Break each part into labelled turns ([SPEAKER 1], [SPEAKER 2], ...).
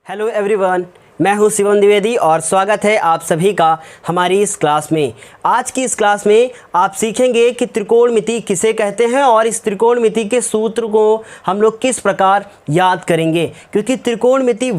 [SPEAKER 1] Hello everyone, मैं हूं शिवम द्विवेदी और स्वागत है आप सभी का हमारी इस क्लास में। आज की इस क्लास में आप सीखेंगे कि त्रिकोणमिति किसे कहते हैं और इस त्रिकोणमिति के सूत्र को हम लोग किस प्रकार याद करेंगे, क्योंकि त्रिकोणमिति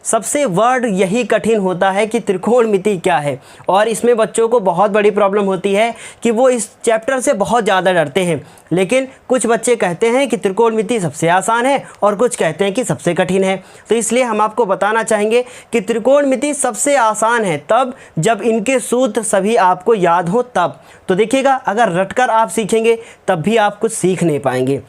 [SPEAKER 1] सबसे वर्ड यही कठिन होता है कि त्रिकोणमिति क्या है। और इसमें बच्चों को बहुत बड़ी प्रॉब्लम होती है कि वो इस चैप्टर से बहुत ज़्यादा डरते हैं। लेकिन कुछ बच्चे कहते हैं कि त्रिकोणमिति सबसे आसान है और कुछ कहते हैं कि सबसे कठिन है। तो इसलिए हम आपको बताना चाहेंगे कि त्रिकोणमिति सबसे आसान है तब जब इनके सूत्र सभी आपको याद हो तब। तो देखिएगा, अगर रटकर आप सीखेंगे तब भी आप कुछ सीख नहीं पाएंगे,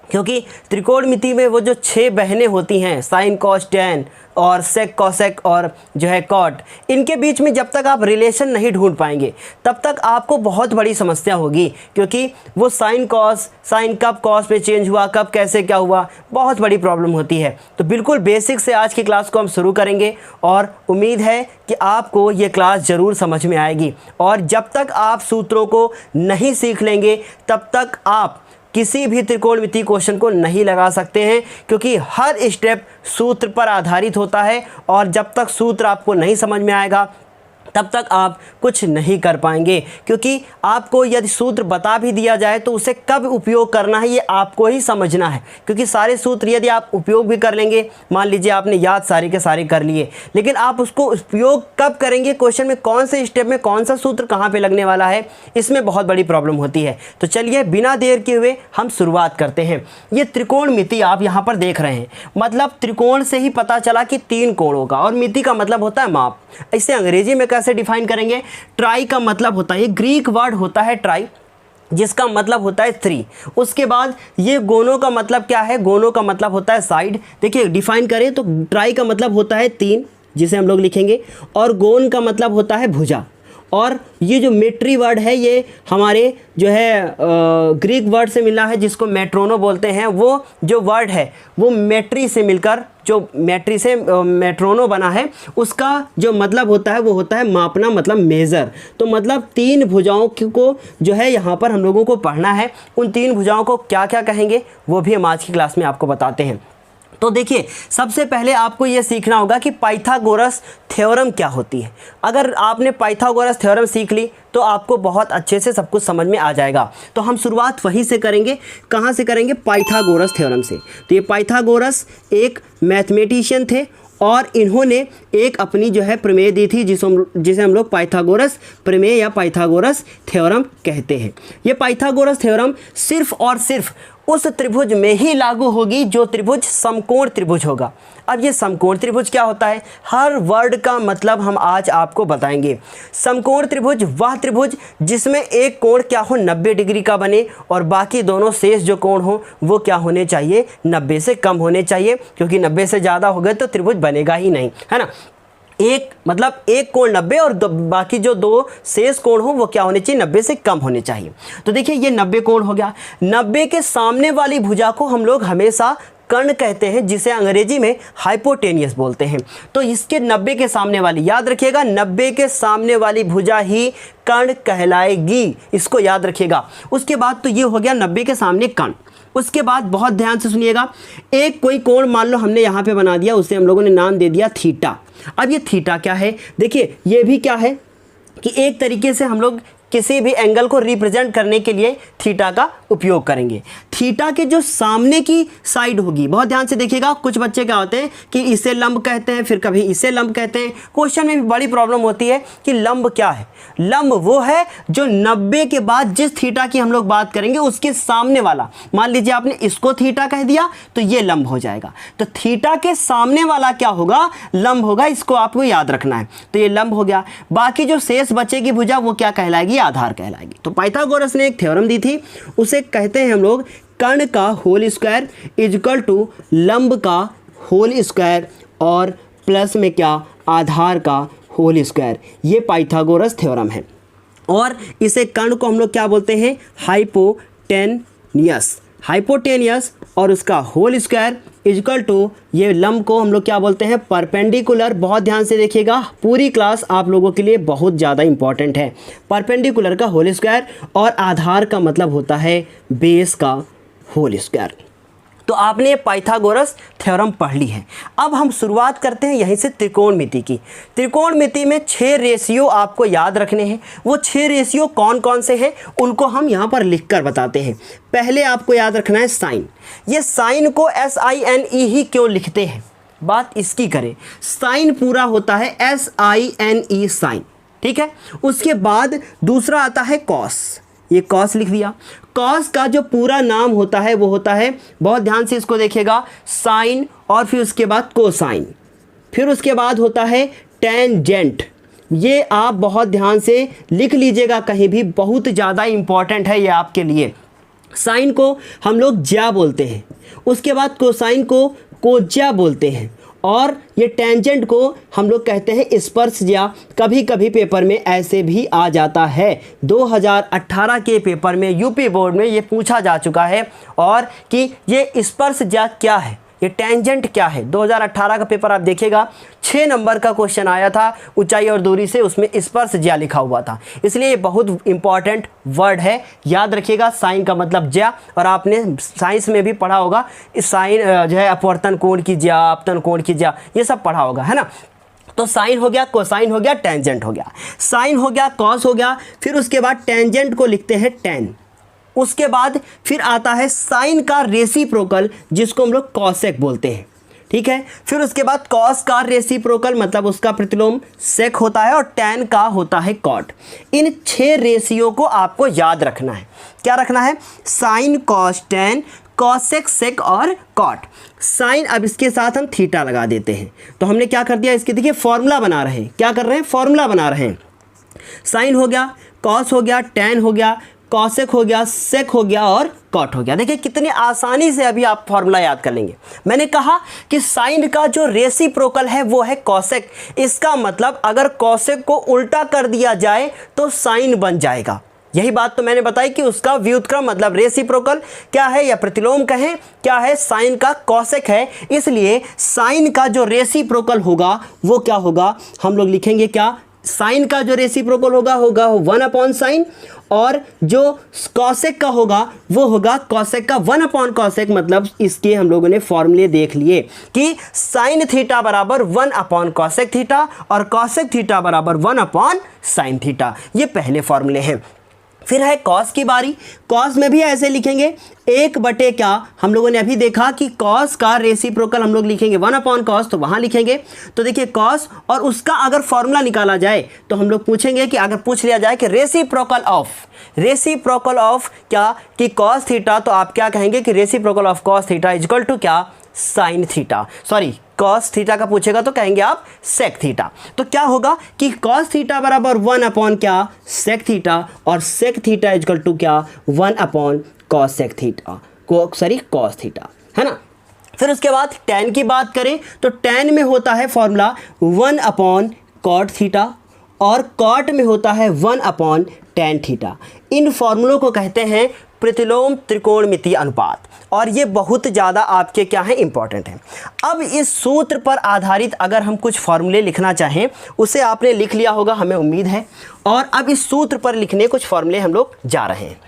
[SPEAKER 1] क्योंकि त्रिकोणमिति में वो जो 6 बहनें होती हैं, साइन कॉस टैन और सेक कॉसेक और जो है कॉट, इनके बीच में जब तक आप रिलेशन नहीं ढूंढ पाएंगे तब तक आपको बहुत बड़ी समस्या होगी। क्योंकि वो साइन कॉस, साइन कब कॉस में चेंज हुआ, कब कैसे क्या हुआ, बहुत बड़ी प्रॉब्लम होती है। तो बिल्कुल बेसिक से आज की क्लास को हम शुरू करेंगे और उम्मीद है कि आपको ये क्लास ज़रूर समझ में आएगी। और जब तक आप सूत्रों को नहीं सीख लेंगे तब तक आप किसी भी त्रिकोणमिति क्वेश्चन को नहीं लगा सकते हैं, क्योंकि हर स्टेप सूत्र पर आधारित होता है और जब तक सूत्र आपको नहीं समझ में आएगा तब तक आप कुछ नहीं कर पाएंगे। क्योंकि आपको यदि सूत्र बता भी दिया जाए तो उसे कब उपयोग करना है ये आपको ही समझना है। क्योंकि सारे सूत्र यदि आप उपयोग भी कर लेंगे, मान लीजिए आपने याद सारे के सारे कर लिए, लेकिन आप उसको उपयोग कब करेंगे, क्वेश्चन में कौन से स्टेप में कौन सा सूत्र कहाँ पर लगने वाला है, इसमें बहुत बड़ी प्रॉब्लम होती है। तो चलिए बिना देर किए हुए हम शुरुआत करते हैं। ये त्रिकोणमिति आप यहाँ पर देख रहे हैं, मतलब त्रिकोण से ही पता चला कि 3 कोण होगा और मिति का मतलब होता है माप। इसे अंग्रेजी में कैसे डिफाइन करेंगे? ट्राई का मतलब होता है, ग्रीक वर्ड होता है ट्राई, जिसका मतलब होता है 3। उसके बाद ये गोनों का मतलब क्या है? गोनों का मतलब होता है साइड। देखिए डिफाइन करें तो ट्राई का मतलब होता है 3, जिसे हम लोग लिखेंगे, और गोन का मतलब होता है भुजा। और ये जो मेट्री वर्ड है ये हमारे जो है ग्रीक वर्ड से मिला है, जिसको मेट्रोनो बोलते हैं। वो जो वर्ड है वो मेट्री से मिलकर, जो मेट्री से मेट्रोनो बना है, उसका जो मतलब होता है वो होता है मापना, मतलब मेज़र। तो मतलब 3 भुजाओं को जो है यहाँ पर हम लोगों को पढ़ना है। उन 3 भुजाओं को क्या क्या कहेंगे वो भी हम आज की क्लास में आपको बताते हैं। तो देखिए, सबसे पहले आपको ये सीखना होगा कि पाइथागोरस थ्योरम क्या होती है। अगर आपने पाइथागोरस थ्योरम सीख ली तो आपको बहुत अच्छे से सब कुछ समझ में आ जाएगा। तो हम शुरुआत वहीं से करेंगे। कहाँ से करेंगे? पाइथागोरस थ्योरम से। तो ये पाइथागोरस एक मैथमेटिशियन थे और इन्होंने एक अपनी जो है प्रमेय दी थी, जिसे हम लोग पाइथागोरस प्रमेय या पाइथागोरस थ्योरम कहते हैं। ये पाइथागोरस थ्योरम सिर्फ और सिर्फ उस त्रिभुज में ही लागू होगी जो त्रिभुज समकोण त्रिभुज होगा। अब ये समकोण त्रिभुज क्या होता है, हर वर्ड का मतलब हम आज आपको बताएंगे। समकोण त्रिभुज वह त्रिभुज जिसमें एक कोण क्या हो, 90 डिग्री का बने और बाकी दोनों शेष जो कोण हो वो क्या होने चाहिए, 90 से कम होने चाहिए। क्योंकि 90 से ज़्यादा हो गए तो त्रिभुज बनेगा ही नहीं, है ना। एक कोण 90 और बाकी जो 2 शेष कोण हो वो क्या होने चाहिए, 90 से कम होने चाहिए। तो देखिए ये 90 कोण हो गया। 90 के सामने वाली भुजा को हम लोग हमेशा कर्ण कहते हैं, जिसे अंग्रेजी में हाइपोटेनियस बोलते हैं। तो इसके 90 के सामने वाली, याद रखिएगा, 90 के सामने वाली भुजा ही कर्ण कहलाएगी, इसको याद रखिएगा। उसके बाद तो ये हो गया 90 के सामने कर्ण। उसके बाद बहुत ध्यान से सुनिएगा, एक कोई कोण मान लो हमने यहाँ पे बना दिया, उसे हम लोगों ने नाम दे दिया थीटा। अब ये थीटा क्या है? देखिए ये भी क्या है कि एक तरीके से हम लोग किसी भी एंगल को रिप्रेजेंट करने के लिए थीटा का उपयोग करेंगे। थीटा के जो सामने की साइड होगी, बहुत ध्यान से देखिएगा, कुछ बच्चे क्या होते हैं कि इसे लंब कहते हैं, फिर कभी इसे लंब कहते हैं। क्वेश्चन में भी बड़ी प्रॉब्लम होती है कि लंब क्या है। लंब वो है जो 90 के बाद जिस थीटा की हम लोग बात करेंगे उसके सामने वाला, मान लीजिए आपने इसको थीटा कह दिया तो ये लंब हो जाएगा। तो थीटा के सामने वाला क्या होगा, लंब होगा। इसको आपको याद रखना है। तो ये लंब हो गया। बाकी जो शेष बचेगी भुजा वो क्या कहलाएगी, आधार कहलाएगी। तो पाइथागोरस ने एक थ्योरम दी थी, उसे कहते हैं हम लोग कर्ण का होल स्क्वायर इक्वल टू लंब का होल स्क्वायर और प्लस में क्या, आधार का होल स्क्वायर। ये पाइथागोरस थ्योरम है। और इसे कर्ण को हम लोग क्या बोलते हैं, हाइपोटेनियस और उसका होल स्क्वायर इक्वल टू ये लंब को हम लोग क्या बोलते हैं, परपेंडिकुलर। बहुत ध्यान से देखिएगा, पूरी क्लास आप लोगों के लिए बहुत ज़्यादा इंपॉर्टेंट है। परपेंडिकुलर का होल स्क्वायर और आधार का मतलब होता है बेस का होल स्क्वायर। तो आपने पाइथागोरस थ्योरम पढ़ ली है। अब हम शुरुआत करते हैं यहीं से त्रिकोणमिति की। त्रिकोणमिति में 6 रेशियो आपको याद रखने हैं। वो 6 रेशियो कौन कौन से हैं उनको हम यहाँ पर लिखकर बताते हैं। पहले आपको याद रखना है साइन। ये साइन को SINE ही क्यों लिखते हैं, बात इसकी करें। साइन पूरा होता है SINE साइन, ठीक है। उसके बाद दूसरा आता है कॉस, ये कॉस लिख दिया। कॉस का जो पूरा नाम होता है वो होता है, बहुत ध्यान से इसको देखिएगा, साइन और फिर उसके बाद कोसाइन, फिर उसके बाद होता है टेंजेंट। ये आप बहुत ध्यान से लिख लीजिएगा कहीं भी, बहुत ज़्यादा इम्पॉर्टेंट है ये आपके लिए। साइन को हम लोग ज्या बोलते हैं, उसके बाद कोसाइन को कोज्या बोलते हैं, और ये टेंजेंट को हम लोग कहते हैं स्पर्शज्या। कभी कभी पेपर में ऐसे भी आ जाता है। 2018 के पेपर में यूपी बोर्ड में ये पूछा जा चुका है और कि ये स्पर्शज्या क्या है, ये टेंजेंट क्या है। 2018 का पेपर आप देखिएगा, 6 नंबर का क्वेश्चन आया था ऊंचाई और दूरी से, उसमें स्पर्शज्या लिखा हुआ था। इसलिए ये बहुत इंपॉर्टेंट वर्ड है, याद रखिएगा। साइन का मतलब ज्या, और आपने साइंस में भी पढ़ा होगा इस साइन जो है अपवर्तन कोण की ज्या, अपतन कोण की ज्या, ये सब पढ़ा होगा, है ना। तो साइन हो गया, कोसाइन हो गया, टेंजेंट हो गया। साइन हो गया, कॉस हो गया, फिर उसके बाद टेंजेंट को लिखते हैं टेन। उसके बाद फिर आता है साइन का रेसिप्रोकल, जिसको हम लोग कॉसेक बोलते हैं, ठीक है। फिर उसके बाद कॉस का रेसिप्रोकल मतलब उसका प्रतिलोम सेक होता है, और टैन का होता है कॉट। इन 6 रेशियो को आपको याद रखना है। क्या रखना है? साइन, कॉस, टैन, कॉसेक, सेक और कॉट। साइन, अब इसके साथ हम थीटा लगा देते हैं। तो हमने क्या कर दिया, इसके देखिए फॉर्मूला बना रहे हैं। क्या कर रहे हैं? फॉर्मूला बना रहे हैं। साइन हो गया, कॉस हो गया, टैन हो गया, कॉसेक हो गया, सेक हो गया और कॉट हो गया। देखिए कितनी आसानी से अभी आप फॉर्मूला याद कर लेंगे। मैंने कहा कि साइन का जो रेसिप्रोकल है वो है कॉसेक। इसका मतलब अगर कॉसेक को उल्टा कर दिया जाए तो साइन बन जाएगा। यही बात तो मैंने बताई कि उसका व्युत्क्रम मतलब रेसिप्रोकल क्या है या प्रतिलोम कहें, क्या है? साइन का कॉसेक है। इसलिए साइन का जो रेसिप्रोकल होगा वो क्या होगा, हम लोग लिखेंगे क्या? साइन का जो रेसिप्रोकल होगा 1/sin, और जो कॉसेक का होगा वो होगा कॉसेक का 1/cosec। मतलब इसके हम लोगों ने फॉर्मूले देख लिए कि साइन थीटा बराबर 1/cosec थीटा और कॉसेक थीटा बराबर 1/sin थीटा। ये पहले फॉर्मूले हैं। फिर है कॉस की बारी। कॉस में भी ऐसे लिखेंगे 1/, क्या हम लोगों ने अभी देखा कि कॉस का रेसिप्रोकल हम लोग लिखेंगे 1/cos, तो वहाँ लिखेंगे। तो देखिए कॉस, और उसका अगर फॉर्मूला निकाला जाए तो हम लोग पूछेंगे कि अगर पूछ लिया जाए कि रेसिप्रोकल ऑफ क्या कि कॉस थीटा, तो आप क्या कहेंगे कि reciprocal of cos theta equal to क्या? Sine theta. Sorry, cos theta का पूछेगा तो कहेंगे आप सेक थीटा। तो क्या होगा कि कॉस थीटा बराबर 1/ क्या? सेक थीटा, और सेक थीटा इक्वल टू क्या? 1/cosec थीटा, कॉस थीटा, है ना। फिर उसके बाद टैन की बात करें तो टैन में होता है फॉर्मूला 1/cot थीटा, और कॉट में होता है 1/tan थीटा। इन फॉर्मूलों को कहते हैं प्रतिलोम त्रिकोणमितीय अनुपात, और ये बहुत ज़्यादा आपके क्या है? इंपॉर्टेंट है। अब इस सूत्र पर आधारित अगर हम कुछ फॉर्मूले लिखना चाहें, उसे आपने लिख लिया होगा हमें उम्मीद है, और अब इस सूत्र पर लिखने कुछ फॉर्मूले हम लोग जा रहे हैं।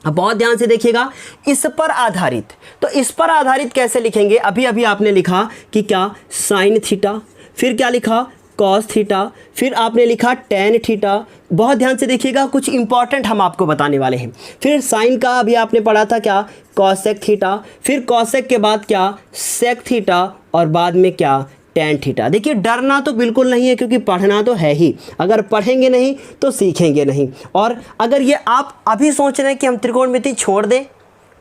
[SPEAKER 1] अब बहुत ध्यान से देखिएगा, इस पर आधारित, तो इस पर आधारित कैसे लिखेंगे? अभी अभी आपने लिखा कि क्या? साइन थीटा, फिर क्या लिखा? कॉस थीटा, फिर आपने लिखा टैन थीटा। बहुत ध्यान से देखिएगा, कुछ इंपॉर्टेंट हम आपको बताने वाले हैं। फिर साइन का अभी आपने पढ़ा था क्या? कॉसेक थीटा, फिर कॉसेक के बाद क्या? सेक थीटा, और बाद में क्या? Tan theta. देखिए डरना तो बिल्कुल नहीं है, क्योंकि पढ़ना तो है ही। अगर पढ़ेंगे नहीं तो सीखेंगे नहीं। और अगर ये आप अभी सोच रहे हैं कि हम त्रिकोणमिति छोड़ दें,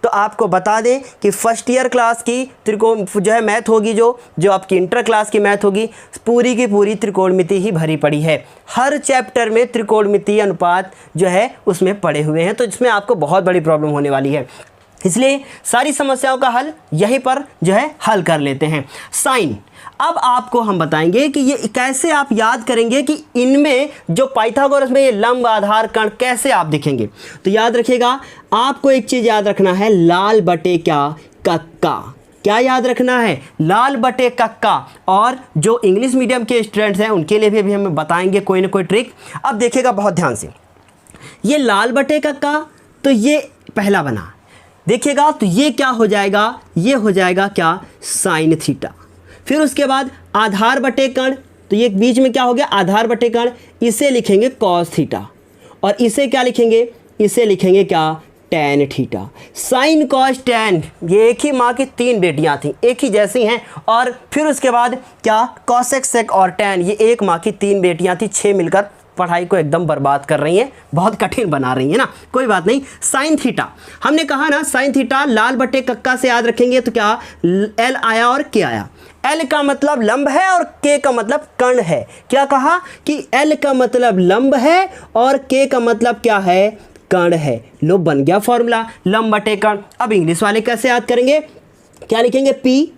[SPEAKER 1] तो आपको बता दें कि फर्स्ट ईयर क्लास की त्रिकोण जो है मैथ होगी, जो आपकी इंटर क्लास की मैथ होगी, पूरी की पूरी त्रिकोणमिति ही भरी पड़ी है। हर चैप्टर में त्रिकोणमितीय अनुपात जो है उसमें पड़े हुए हैं, तो इसमें आपको बहुत बड़ी प्रॉब्लम होने वाली है। इसलिए सारी समस्याओं का हल यहीं पर जो है हल कर लेते हैं। साइन, अब आपको हम बताएंगे कि ये कैसे आप याद करेंगे कि इनमें जो पाइथागोरस में ये लंब आधार कण कैसे आप दिखेंगे। तो याद रखिएगा, आपको एक चीज़ याद रखना है, लाल बटे क्या? कक्का। क्या याद रखना है? लाल बटे कक्का। और जो इंग्लिश मीडियम के स्टूडेंट्स हैं उनके लिए भी हम बताएंगे कोई ना कोई ट्रिक। अब देखिएगा बहुत ध्यान से, ये लाल बटे कक्का, तो ये पहला बना, देखिएगा तो ये क्या हो जाएगा, ये हो जाएगा क्या, साइन थीटा। फिर उसके बाद आधार बटे कर्ण, तो ये बीच में क्या हो गया, आधार बटे कर्ण, इसे लिखेंगे कॉस थीटा, और इसे क्या लिखेंगे, इसे लिखेंगे क्या, tan theta. Sine cos tan, ये एक ही माँ की तीन बेटियां थीं, एक ही जैसी हैं। और फिर उसके बाद क्या, कॉसेक सेक और टैन, ये एक माँ की तीन बेटियां थी, 6 मिलकर पढ़ाई को एकदम बर्बाद कर रही हैं, बहुत कठिन बना रही हैं ना, कोई बात नहीं। साइन थीटा हमने कहा ना, साइन थीटा लाल बटे कक्का से याद रखेंगे तो क्या, एल आया और के आया। एल का मतलब लंब है और के का मतलब कर्ण है। क्या कहा कि एल का मतलब लंब है और के का मतलब क्या है, कर्ण है। लो बन गया फॉर्मूला, लंब बटे कर्ण। अब इंग्लिश वाले कैसे याद करेंगे, क्या लिखेंगे, पी,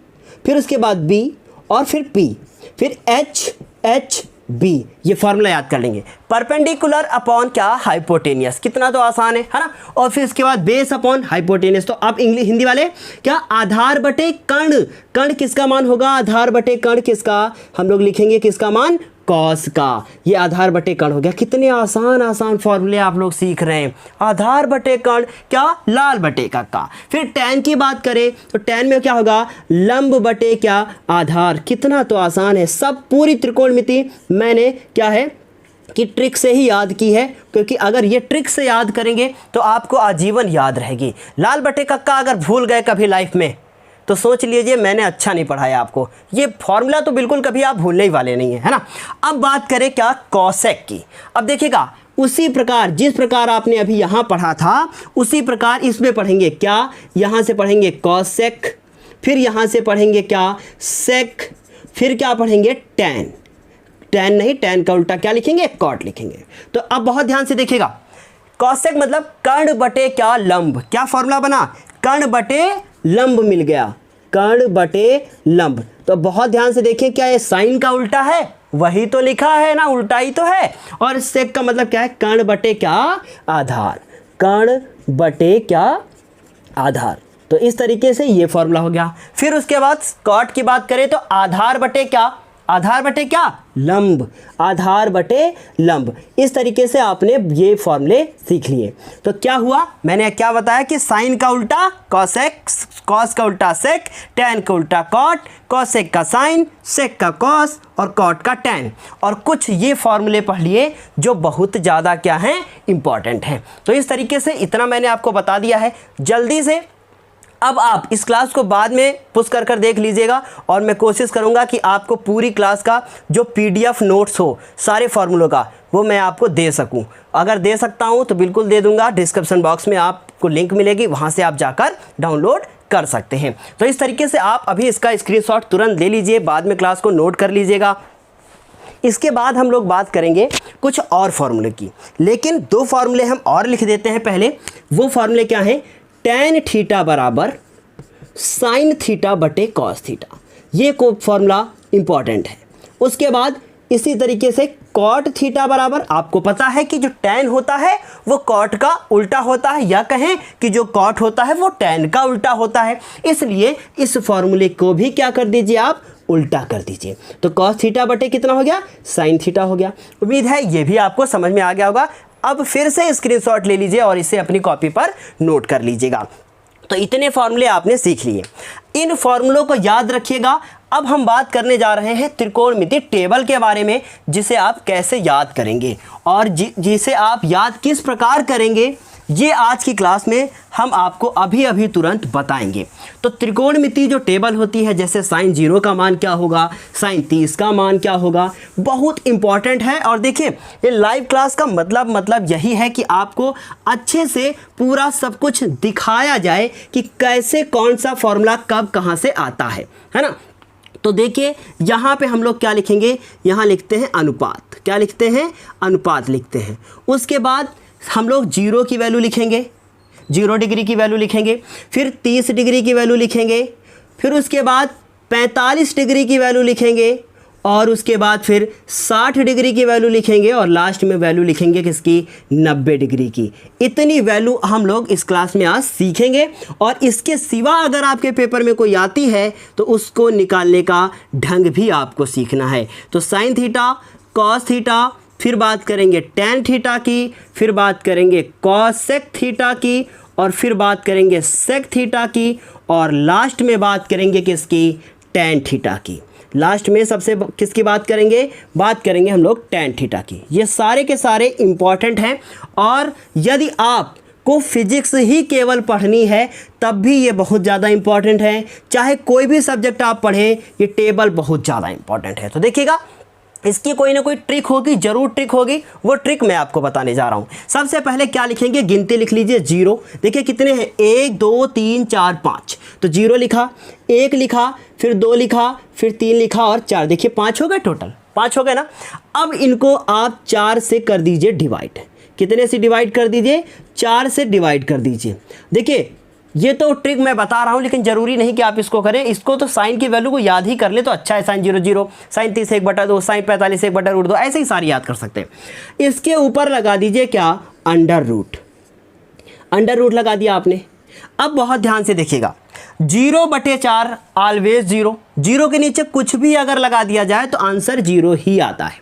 [SPEAKER 1] फिर उसके बाद बी, और फिर पी, फिर एच एच बी, ये फॉर्मूला याद कर लेंगे। परपेंडिकुलर अपॉन क्या, हाइपोटेनियस, कितना तो आसान है ना। और फिर इसके बाद बेस अपॉन हाइपोटेनियस। तो अब इंग्लिश हिंदी वाले क्या, आधार बटे कर्ण, कर्ण किसका मान होगा, आधार बटे कर्ण किसका, हम लोग लिखेंगे किसका मान, कॉस का। ये आधार बटे कर्ण हो गया। कितने आसान आसान फॉर्मूले आप लोग सीख रहे हैं। आधार बटे कर्ण क्या, लाल बटे कक्का। फिर टैन की बात करें तो टैन में क्या होगा, लंब बटे क्या, आधार। कितना तो आसान है। सब पूरी त्रिकोणमिति मैंने क्या है कि ट्रिक से ही याद की है, क्योंकि अगर ये ट्रिक से याद करेंगे तो आपको आजीवन याद रहेगी। लाल बटे कक्का अगर भूल गए कभी लाइफ में तो सोच लीजिए मैंने अच्छा नहीं पढ़ाया आपको। ये फॉर्मूला तो बिल्कुल कभी आप भूलने ही वाले नहीं है ना। अब बात करें क्या, कॉसेक की। अब देखिएगा उसी प्रकार जिस प्रकार आपने अभी यहाँ पढ़ा था उसी प्रकार इसमें पढ़ेंगे क्या, यहाँ से पढ़ेंगे कॉसेक, फिर यहाँ से पढ़ेंगे क्या, सेक, फिर क्या पढ़ेंगे, टैन। टैन नहीं, टैन का उल्टा क्या लिखेंगे, कॉट लिखेंगे। तो अब बहुत ध्यान से देखिएगा, कॉसेक मतलब कर्ण बटे क्या, लंब। क्या फॉर्मूला बना, कर्ण बटे लंब मिल गया, कर्ण बटे लंब। तो बहुत ध्यान से देखिए, क्या ये साइन का उल्टा है, वही तो लिखा है ना, उल्टा ही तो है। और सेक का मतलब क्या है, कर्ण बटे क्या, आधार, कर्ण बटे क्या, आधार। तो इस तरीके से ये फॉर्मूला हो गया। फिर उसके बाद कॉट की बात करें तो आधार बटे क्या, आधार बटे क्या, लंब, आधार बटे लंब। इस तरीके से आपने ये फॉर्मूले सीख लिए। तो क्या हुआ, मैंने क्या बताया कि साइन का उल्टा कॉसेक, कॉस का उल्टा सेक, टैन का उल्टा कॉट, कॉसेक का साइन, सेक का कॉस और कॉट का टैन। और कुछ ये फॉर्मूले पढ़ लिए जो बहुत ज़्यादा क्या हैं, इंपॉर्टेंट हैं। तो इस तरीके से इतना मैंने आपको बता दिया है। जल्दी से अब आप इस क्लास को बाद में पुश कर देख लीजिएगा, और मैं कोशिश करूंगा कि आपको पूरी क्लास का जो PDF नोट्स हो सारे फार्मूलों का, वो मैं आपको दे सकूं। अगर दे सकता हूं तो बिल्कुल दे दूंगा। डिस्क्रिप्शन बॉक्स में आपको लिंक मिलेगी, वहां से आप जाकर डाउनलोड कर सकते हैं। तो इस तरीके से आप अभी इसका स्क्रीनशॉट तुरंत ले लीजिए, बाद में क्लास को नोट कर लीजिएगा। इसके बाद हम लोग बात करेंगे कुछ और फार्मूले की, लेकिन 2 फार्मूले हम और लिख देते हैं पहले। वो फार्मूले क्या हैं, टैन थीटा बराबर साइन थीटा बटे कॉस थीटा, ये को फॉर्मूला इंपॉर्टेंट है। उसके बाद इसी तरीके से कॉट थीटा बराबर, आपको पता है कि जो टैन होता है वो कॉट का उल्टा होता है, या कहें कि जो कॉट होता है वो टैन का उल्टा होता है। इसलिए इस फॉर्मूले को भी क्या कर दीजिए, आप उल्टा कर दीजिए। तो कॉस थीटा बटे कितना हो गया, साइन थीटा हो गया। उम्मीद है ये भी आपको समझ में आ गया होगा। अब फिर से स्क्रीनशॉट ले लीजिए और इसे अपनी कॉपी पर नोट कर लीजिएगा। तो इतने फॉर्मूले आपने सीख लिए, इन फॉर्मूलों को याद रखिएगा। अब हम बात करने जा रहे हैं त्रिकोणमिति टेबल के बारे में, जिसे आप कैसे याद करेंगे और जिसे आप याद किस प्रकार करेंगे, ये आज की क्लास में हम आपको अभी तुरंत बताएंगे। तो त्रिकोणमिति जो टेबल होती है, जैसे साइन 0 का मान क्या होगा, साइन 30 का मान क्या होगा, बहुत इंपॉर्टेंट है। और देखिए ये लाइव क्लास का मतलब यही है कि आपको अच्छे से पूरा सब कुछ दिखाया जाए कि कैसे कौन सा फॉर्मूला कब कहाँ से आता है ना। तो देखिए यहाँ पे हम लोग क्या लिखेंगे, यहाँ लिखते हैं अनुपात। क्या लिखते हैं, अनुपात लिखते हैं। उसके बाद हम लोग 0 की वैल्यू लिखेंगे, 0 डिग्री की वैल्यू लिखेंगे, फिर 30 डिग्री की वैल्यू लिखेंगे, फिर उसके बाद 45 डिग्री की वैल्यू लिखेंगे, और उसके बाद फिर 60 डिग्री की वैल्यू लिखेंगे, और लास्ट में वैल्यू लिखेंगे किसकी, 90 डिग्री की। इतनी वैल्यू हम लोग इस क्लास में आज सीखेंगे। और इसके सिवा अगर आपके पेपर में कोई आती है तो उसको निकालने का ढंग भी आपको सीखना है। तो साइन थीटा, कॉस थीटा, फिर बात करेंगे टैन थीटा की, फिर बात करेंगे कॉसेक थीटा की, और फिर बात करेंगे सेक थीटा की, और लास्ट में बात करेंगे किसकी, टैन थीटा की। लास्ट में सबसे किसकी बात करेंगे हम लोग टैन थीटा की। ये सारे के सारे इंपॉर्टेंट हैं, और यदि आप को फिजिक्स ही केवल पढ़नी है तब भी ये बहुत ज़्यादा इंपॉर्टेंट है। चाहे कोई भी सब्जेक्ट आप पढ़ें, ये टेबल बहुत ज़्यादा इंपॉर्टेंट है। तो देखिएगा, इसकी कोई ना कोई ट्रिक होगी, जरूर ट्रिक होगी, वो ट्रिक मैं आपको बताने जा रहा हूँ। सबसे पहले क्या लिखेंगे, गिनती लिख लीजिए 0। देखिए कितने हैं, 1 2 3 4 5, तो 0 लिखा, 1 लिखा, फिर 2 लिखा, फिर 3 लिखा और 4। देखिए 5 हो गए, टोटल 5 हो गए ना। अब इनको आप 4 से कर दीजिए डिवाइड। कितने से डिवाइड कर दीजिए, 4 से डिवाइड कर दीजिए। देखिए ये तो ट्रिक मैं बता रहा हूँ, लेकिन ज़रूरी नहीं कि आप इसको करें। इसको तो साइन की वैल्यू को याद ही कर ले तो अच्छा है। साइन 0 0, साइन 30 1/2, साइन 45 1/√2, ऐसे ही सारी याद कर सकते हैं। इसके ऊपर लगा दीजिए क्या, अंडर रूट लगा दिया आपने। अब बहुत ध्यान से देखिएगा, 0/4 ऑलवेज 0, 0 के नीचे कुछ भी अगर लगा दिया जाए तो आंसर 0 ही आता है।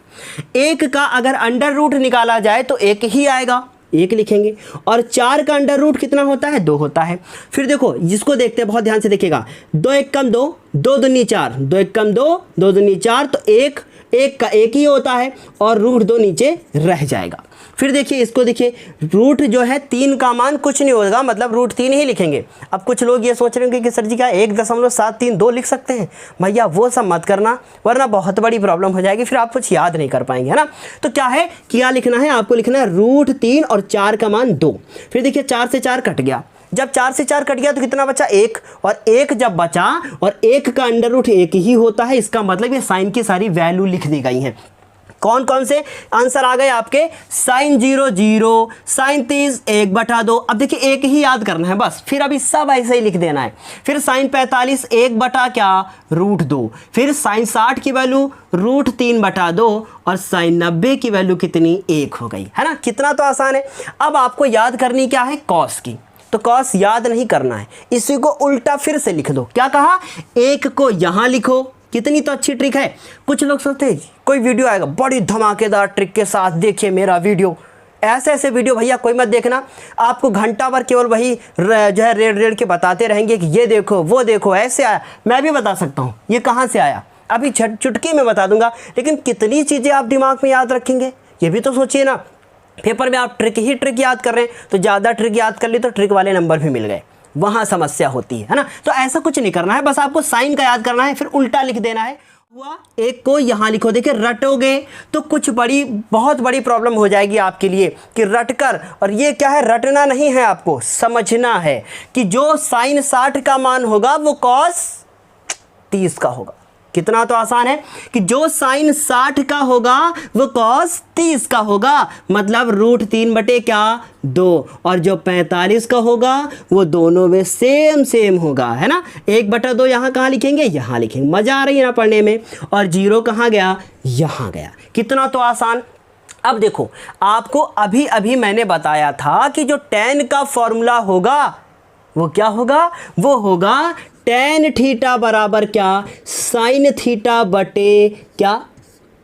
[SPEAKER 1] 1 का अगर अंडर रूट निकाला जाए तो 1 ही आएगा, 1 लिखेंगे। और 4 का अंडर रूट कितना होता है, 2 होता है। फिर देखो जिसको देखते हैं, बहुत ध्यान से देखिएगा, 2 1 कम 2, 2 दूनी 4, 2 1 कम 2, 2 दूनी 4, तो 1 का 1 ही होता है और रूट 2 नीचे रह जाएगा। फिर देखिए इसको, देखिए रूट जो है 3 का मान कुछ नहीं होगा, मतलब रूट 3 ही लिखेंगे। अब कुछ लोग ये सोच रहे होंगे कि सर जी क्या 1.732 लिख सकते हैं, भैया वो सब मत करना, वरना बहुत बड़ी प्रॉब्लम हो जाएगी, फिर आप कुछ याद नहीं कर पाएंगे, है ना। तो क्या है, क्या लिखना है आपको, लिखना है रूट 3 और 4 का मान 2। फिर देखिए 4 से 4 कट गया, जब 4 से 4 कट गया तो कितना बचा, 1, और 1 जब बचा और 1 का अंडर रूट 1 ही होता है, इसका मतलब ये साइन की सारी वैल्यू लिख दी गई हैं। कौन कौन से आंसर आ गए आपके, साइन 0 0, साइन 30 1/2। अब देखिए 1 ही याद करना है बस, फिर अभी सब ऐसे ही लिख देना है। फिर साइन 45 1/√2, फिर साइन 60 की वैल्यू √3/2, और साइन 90 की वैल्यू कितनी, 1 हो गई, है ना। कितना तो आसान है। अब आपको याद करनी क्या है, कॉस की। तो कॉस याद नहीं करना है, इसी को उल्टा फिर से लिख दो। क्या कहा, 1 को यहाँ लिखो, कितनी तो अच्छी ट्रिक है। कुछ लोग सोचते हैं कोई वीडियो आएगा बड़ी धमाकेदार ट्रिक के साथ, देखिए मेरा वीडियो, ऐसे वीडियो भैया कोई मत देखना। आपको घंटा भर केवल वही जो है रेड के बताते रहेंगे कि ये देखो वो देखो, ऐसे आया। मैं भी बता सकता हूँ ये कहाँ से आया, अभी चुटकी में बता दूंगा, लेकिन कितनी चीज़ें आप दिमाग में याद रखेंगे ये भी तो सोचिए ना। पेपर में आप ट्रिक याद कर रहे हैं, तो ज़्यादा ट्रिक याद कर ली तो ट्रिक वाले नंबर भी मिल गए, वहाँ समस्या होती है ना। तो ऐसा कुछ नहीं करना है, बस आपको साइन का याद करना है, फिर उल्टा लिख देना है। हुआ, 1 को यहाँ लिखो। देखिए रटोगे तो कुछ बहुत बड़ी प्रॉब्लम हो जाएगी आपके लिए कि रटकर, और ये क्या है, रटना नहीं है, आपको समझना है कि जो साइन 60 का मान होगा वो कॉस 30 का होगा। कितना तो आसान है कि जो साइन 60 का होगा वो कॉस 30 का होगा, मतलब √3/2, और जो 45 का होगा वो दोनों में सेम होगा, है ना। 1/2 यहाँ कहाँ लिखेंगे, यहाँ लिखेंगे। मजा आ रही है ना पढ़ने में। और 0 कहाँ गया, यहाँ गया। कितना तो आसान। अब देखो आपको अभी मैंने बताया था कि जो tan का फॉर्मूला होगा वो क्या होगा, वो होगा tan थीटा बराबर क्या, साइन थीटा बटे क्या,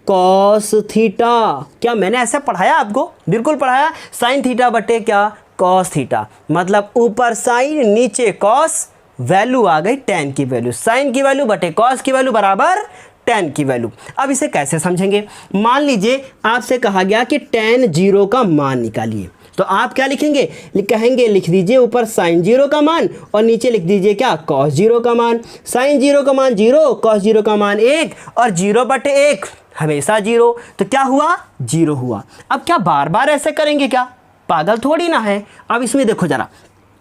[SPEAKER 1] कॉस थीटा। क्या मैंने ऐसा पढ़ाया आपको, बिल्कुल पढ़ाया। साइन थीटा बटे क्या, कॉस थीटा, मतलब ऊपर साइन नीचे कॉस, वैल्यू आ गई tan की वैल्यू, साइन की वैल्यू बटे कॉस की वैल्यू बराबर tan की वैल्यू। अब इसे कैसे समझेंगे, मान लीजिए आपसे कहा गया कि tan 0 का मान निकालिए, तो आप क्या लिखेंगे, कहेंगे लिख दीजिए ऊपर साइन 0 का मान और नीचे लिख दीजिए क्या, कॉस 0 का मान। साइन 0 का मान 0, कॉस 0 का मान 1, और 0/1 हमेशा 0, तो क्या हुआ, 0 हुआ। अब क्या बार बार ऐसे करेंगे क्या, पागल थोड़ी ना है। अब इसमें देखो जरा,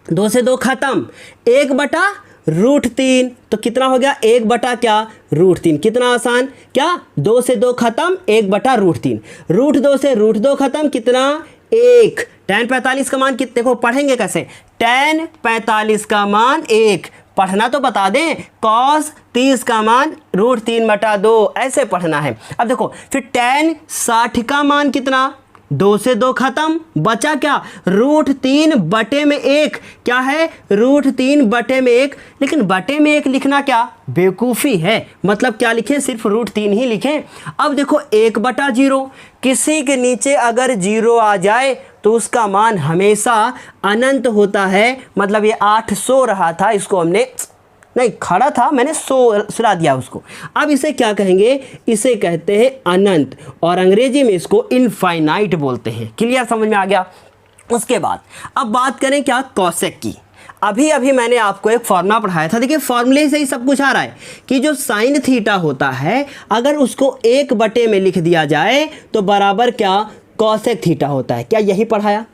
[SPEAKER 1] 2 से 2 खत्म, 1/√3, तो कितना हो गया, 1 क्या, √3। कितना आसान, क्या 2 से 2 खत्म, 1/√3, √2 से √2 खत्म, कितना 1। tan 45 का मान कितने को पढ़ेंगे कैसे, tan 45 का मान 1, पढ़ना तो बता दें, cos 30 का मान √3/2, ऐसे पढ़ना है। अब देखो फिर tan 60 का मान कितना, 2 से 2 खत्म, बचा क्या, √3/1। क्या है, √3/1। लेकिन बटे में 1 लिखना क्या बेवकूफ़ी है, मतलब क्या लिखें, सिर्फ √3 ही लिखें। अब देखो 1/0, किसी के नीचे अगर 0 आ जाए तो उसका मान हमेशा अनंत होता है। मतलब ये 8 सो रहा था, इसको हमने नहीं, खड़ा था, मैंने सुला दिया उसको। अब इसे क्या कहेंगे, इसे कहते हैं अनंत, और अंग्रेजी में इसको इनफाइनाइट बोलते हैं। क्लियर, समझ में आ गया। उसके बाद अब बात करें क्या, कॉसेक की। अभी मैंने आपको एक फॉर्मूला पढ़ाया था। देखिए फॉर्मूले से ही सब कुछ आ रहा है कि जो साइन थीटा होता है अगर उसको 1 में लिख दिया जाए तो बराबर क्या, कॉसेक थीटा होता है। क्या यही पढ़ाया,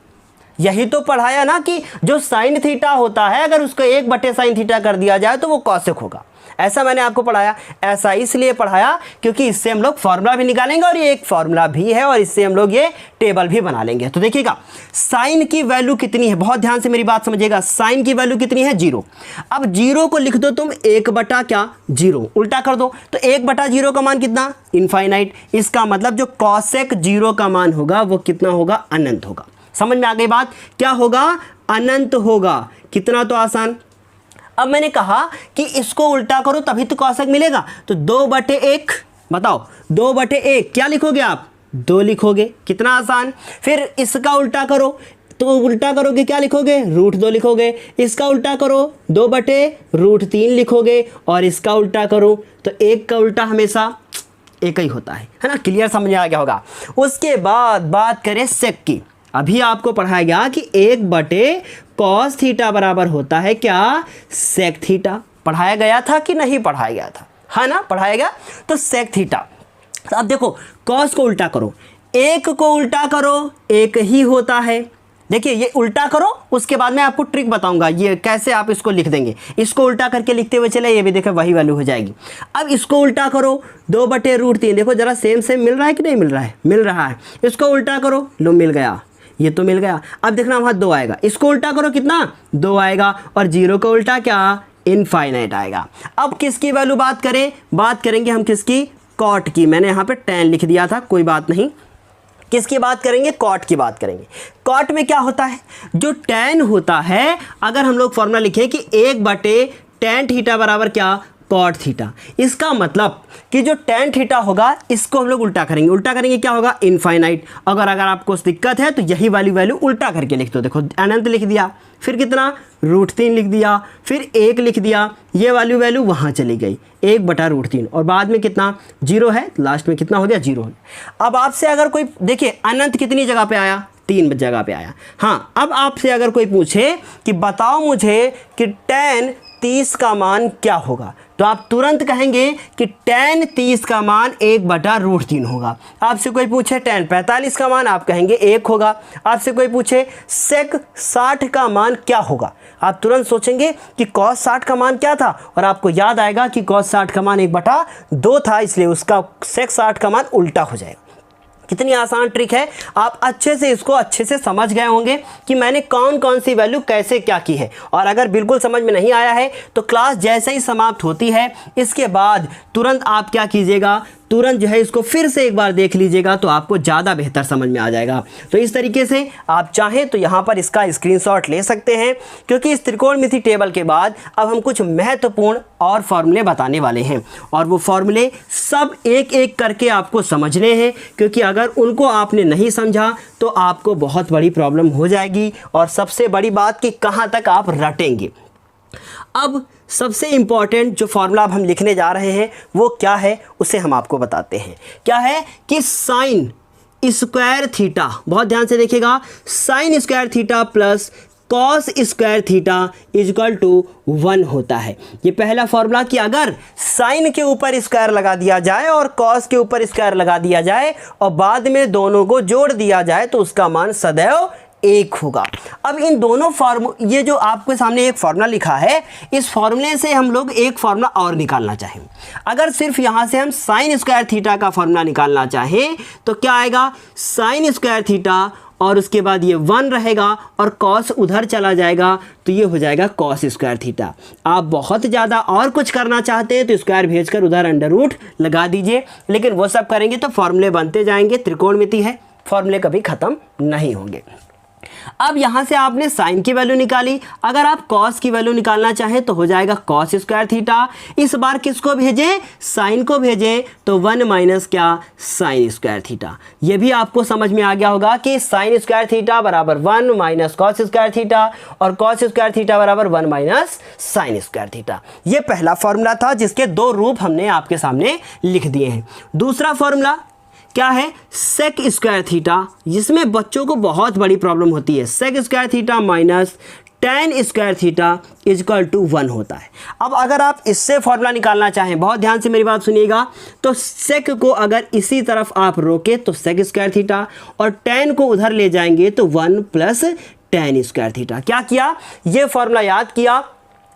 [SPEAKER 1] यही तो पढ़ाया ना कि जो साइन थीटा होता है अगर उसको 1/sin थीटा कर दिया जाए तो वो कॉसेक होगा। ऐसा मैंने आपको पढ़ाया। ऐसा इसलिए पढ़ाया क्योंकि इससे हम लोग फॉर्मूला भी निकालेंगे और ये एक फॉर्मूला भी है और इससे हम लोग ये टेबल भी बना लेंगे। तो देखिएगा साइन की वैल्यू कितनी है, बहुत ध्यान से मेरी बात समझिएगा। साइन की वैल्यू कितनी है, 0। अब 0 को लिख दो तुम 1/0, उल्टा कर दो तो 1/0 का मान कितना, इनफाइनाइट। इसका मतलब जो कॉसेक 0 का मान होगा वो कितना होगा, अनंत होगा। समझ में आ गई बात, क्या होगा, अनंत होगा। कितना तो आसान। अब मैंने कहा कि इसको उल्टा करो तभी तो कॉसेक मिलेगा, तो 2/1 बताओ, 2/1 क्या लिखोगे आप, 2 लिखोगे। कितना आसान। फिर इसका उल्टा करो तो उल्टा करोगे क्या लिखोगे, √2 लिखोगे। इसका उल्टा करो 2/√3 लिखोगे, और इसका उल्टा करो तो 1 का उल्टा हमेशा 1 ही होता है ना। क्लियर, समझ में आ गया होगा। उसके बाद बात करें सेक की। अभी आपको पढ़ाया गया कि 1/cos थीटा बराबर होता है क्या, सेक थीटा। पढ़ाया गया था कि नहीं पढ़ाया गया था, है ना, पढ़ाया गया। तो सेक थीटा। तो अब देखो cos को उल्टा करो, 1 को उल्टा करो 1 ही होता है। देखिए ये उल्टा करो, उसके बाद मैं आपको ट्रिक बताऊंगा ये कैसे आप इसको लिख देंगे। इसको उल्टा करके लिखते हुए चले, ये भी देखो वही वैल्यू हो जाएगी। अब इसको उल्टा करो 2/√3, देखो जरा सेम मिल रहा है कि नहीं मिल रहा है, मिल रहा है। इसको उल्टा करो, लो मिल गया, ये तो मिल गया। अब देखना वहाँ 2 आएगा, इसको उल्टा करो कितना, 2 आएगा, और 0 का उल्टा क्या, इनफाइनाइट आएगा। अब किसकी वैल्यू बात करें, बात करेंगे हम किसकी, कॉट की। मैंने यहाँ पे tan लिख दिया था, कोई बात नहीं। किसकी बात करेंगे, कॉट की बात करेंगे। कॉट में क्या होता है, जो tan होता है, अगर हम लोग फॉर्मूला लिखें कि 1/tan थीटा बराबर क्या, कॉट थीटा। इसका मतलब कि जो tan थीटा होगा इसको हम लोग उल्टा करेंगे, उल्टा करेंगे क्या होगा, इनफाइनाइट। अगर आपको दिक्कत है तो यही वाली वैल्यू उल्टा करके लिख दो। देखो अनंत लिख दिया, फिर कितना, √3 लिख दिया, फिर 1 लिख दिया, ये वाली वैल्यू वहाँ चली गई 1/√3, और बाद में कितना 0 है, लास्ट में कितना हो गया, 0। अब आपसे अगर कोई, देखिए अनंत कितनी जगह पे आया, 3 जगह पे आया। हाँ, अब आपसे अगर कोई पूछे कि बताओ मुझे कि tan 30 का मान क्या होगा, तो आप तुरंत कहेंगे कि tan 30 का मान 1/√3 होगा। आपसे कोई पूछे tan 45 का मान, आप कहेंगे 1 होगा। आपसे कोई पूछे sec 60 का मान क्या होगा, आप तुरंत सोचेंगे कि cos 60 का मान क्या था, और आपको याद आएगा कि cos 60 का मान 1/2 था, इसलिए उसका sec 60 का मान उल्टा हो जाएगा। कितनी आसान ट्रिक है, आप अच्छे से इसको अच्छे से समझ गए होंगे कि मैंने कौन कौन सी वैल्यू कैसे क्या की है। और अगर बिल्कुल समझ में नहीं आया है तो क्लास जैसे ही समाप्त होती है इसके बाद तुरंत आप क्या कीजिएगा, तुरंत जो है इसको फिर से एक बार देख लीजिएगा तो आपको ज़्यादा बेहतर समझ में आ जाएगा। तो इस तरीके से आप चाहें तो यहाँ पर इसका स्क्रीनशॉट ले सकते हैं, क्योंकि इस त्रिकोणमिति टेबल के बाद अब हम कुछ महत्वपूर्ण और फॉर्मूले बताने वाले हैं, और वो फॉर्मूले सब एक एक करके आपको समझने हैं, क्योंकि अगर उनको आपने नहीं समझा तो आपको बहुत बड़ी प्रॉब्लम हो जाएगी, और सबसे बड़ी बात कि कहाँ तक आप रटेंगे। अब सबसे इम्पॉर्टेंट जो फॉर्मूला अब हम लिखने जा रहे हैं वो क्या है, उसे हम आपको बताते हैं। क्या है कि साइन स्क्वायर थीटा, बहुत ध्यान से देखिएगा, sine square theta plus cos square theta equal to 1 होता है। ये पहला फॉर्मूला कि अगर साइन के ऊपर स्क्वायर लगा दिया जाए और कॉस के ऊपर स्क्वायर लगा दिया जाए और बाद में दोनों को जोड़ दिया जाए तो उसका मान सदैव 1 होगा। अब इन दोनों ये जो आपके सामने एक फार्मूला लिखा है, इस फार्मूले से हम लोग एक फार्मूला और निकालना चाहें। अगर सिर्फ यहाँ से हम साइन स्क्वायर थीटा का फार्मूला निकालना चाहें तो क्या आएगा, साइन स्क्वायर थीटा और उसके बाद ये 1 रहेगा और कॉस उधर चला जाएगा तो ये हो जाएगा कॉस स्क्वायर थीटा। आप बहुत ज़्यादा और कुछ करना चाहते हैं तो स्क्वायर भेजकर उधर अंडर रूट लगा दीजिए, लेकिन वो सब करेंगे तो फॉर्मूले बनते जाएंगे, त्रिकोणमिति है फॉर्मूले कभी ख़त्म नहीं होंगे। अब यहाँ से आपने साइन की वैल्यू निकाली, अगर आप कॉस की वैल्यू निकालना चाहें तो हो जाएगा कॉस स्क्वायर थीटा। इस बार किसको भेजें, साइन को भेजें, तो 1 माइनस क्या, साइन स्क्वायर थीटा। ये भी आपको समझ में आ गया होगा कि साइन स्क्वायर थीटा बराबर 1 माइनस कॉस स्क्वायर थीटा और कॉस स्क्वायर थीटा बराबर 1 माइनस साइन स्क्वायर थीटा। ये पहला फॉर्मूला था जिसके दो रूप हमने आपके सामने लिख दिए हैं। दूसरा फॉर्मूला क्या है, सेक स्क्वायर थीटा, जिसमें बच्चों को बहुत बड़ी प्रॉब्लम होती है। Sec square theta minus tan square theta equal to 1 होता है। अब अगर आप इससे फॉर्मूला निकालना चाहें, बहुत ध्यान से मेरी बात सुनिएगा, तो सेक को अगर इसी तरफ आप रोके तो सेक स्क्वायर थीटा और टेन को उधर ले जाएंगे तो 1 प्लस टेन स्क्वायर थीटा। क्या किया, ये फॉर्मूला याद किया,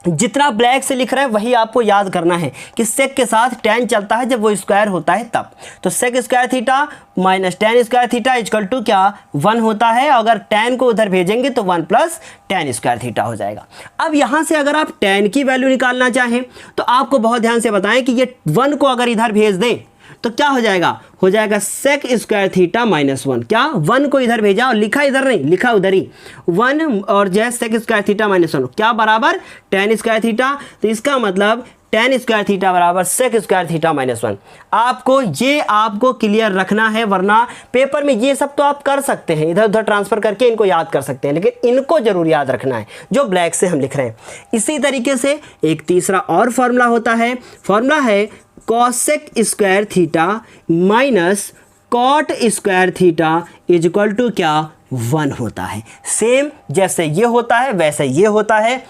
[SPEAKER 1] जितना ब्लैक से लिख रहे हैं वही आपको याद करना है कि सेक के साथ टेन चलता है जब वो स्क्वायर होता है तब। तो sec square theta minus tan square theta equal to क्या, 1 होता है। अगर टेन को उधर भेजेंगे तो 1 प्लस टेन स्क्वायर थीटा हो जाएगा। अब यहाँ से अगर आप टेन की वैल्यू निकालना चाहें तो आपको बहुत ध्यान से बताएं कि ये 1 को अगर इधर भेज दें तो क्या हो जाएगा सेक स्क्वायर थीटा माइनस 1। क्या, 1 को इधर भेजा और लिखा इधर नहीं, लिखा उधर ही, 1 और जो है सेक स्क्वायर थीटा माइनस 1 क्या बराबर टेन स्क्वायर थीटा। तो इसका मतलब टेन स्क्वायर थीटा बराबर सेक स्क्वायर थीटा माइनस 1। आपको क्लियर रखना है, वरना पेपर में ये सब तो आप कर सकते हैं, इधर उधर ट्रांसफर करके इनको याद कर सकते हैं, लेकिन इनको जरूर याद रखना है जो ब्लैक से हम लिख रहे हैं। इसी तरीके से एक तीसरा और फॉर्मूला होता है, फॉर्मूला है cosec square theta minus cot square theta is equal to क्या, 1 होता है। सेम जैसे ये होता है वैसे ये होता है।